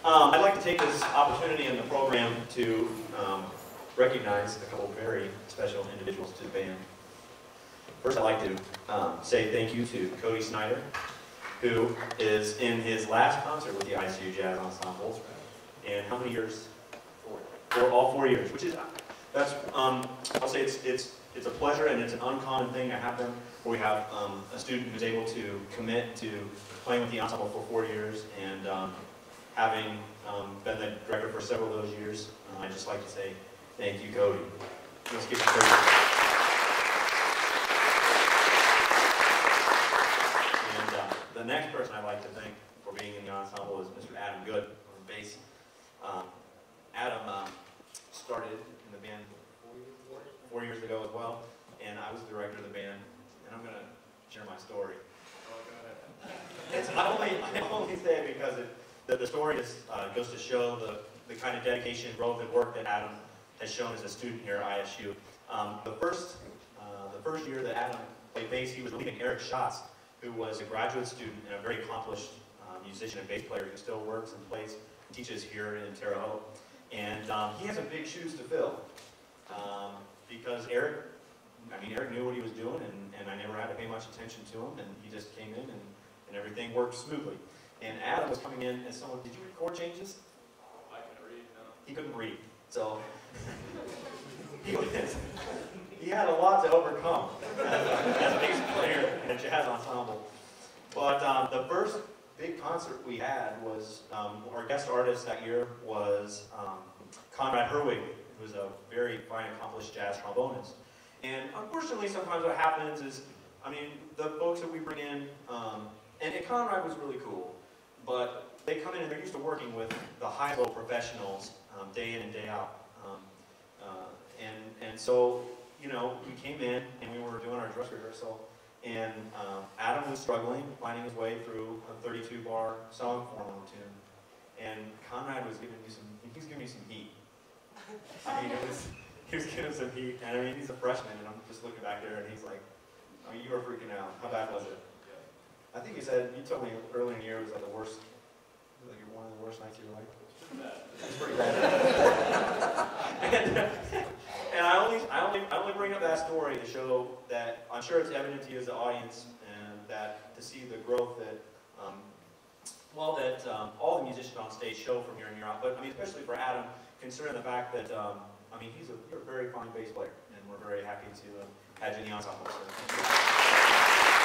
I'd like to take this opportunity in the program to recognize a couple of very special individuals to the band. First, I'd like to say thank you to Codie Snyder, who is in his last concert with the ISU Jazz Ensemble. And how many years? 4. For all 4 years, which is, that's, I'll say it's a pleasure and it's an uncommon thing to happen where we have a student who's able to commit to playing with the ensemble for 4 years and having been the director for several of those years. I'd just like to say thank you, Codie. Let's give it a And the next person I'd like to thank for being in the ensemble is Mr. Goode on bass. Adam started in the band 4 years ago as well, and I was the director of the band, and I'm going to share my story. I only say it because the story goes to show the kind of dedication, growth, and work that Adam has shown as a student here at ISU. The first year that Adam played bass, he was leading Eric Schatz, who was a graduate student and a very accomplished musician and bass player who still works and plays, teaches here in Terre Haute. And he has some big shoes to fill because Eric knew what he was doing, and I never had to pay much attention to him, and he just came in and everything worked smoothly. And Adam was coming in as someone, did you read chord changes? I couldn't read, no. He couldn't read, so he had a lot to overcome as a bass player in a jazz ensemble. But the first big concert we had was, our guest artist that year was Conrad Herwig, who was a very fine, accomplished jazz trombonist. And unfortunately, sometimes what happens is, the folks that we bring in, and Conrad was really cool, but they come in and they're used to working with the high-level professionals day in and day out. And so, we came in and we were doing our dress rehearsal, and Adam was struggling, finding his way through a 32-bar song form on the tune. And Conrad was giving me some heat. He was giving some heat, and he's a freshman, and I'm just looking back there, and he's like, you were freaking out. How bad was it? I think you told me earlier in the year it was like one of the worst nights of your life. It's pretty bad. and I only bring up that story to show that I'm sure it's evident to you as the audience, and that to see the growth that all the musicians on stage show from year in year out. But especially for Adam, considering the fact that you're a very fine bass player, and we're very happy to have you in the ensemble. So, thank you.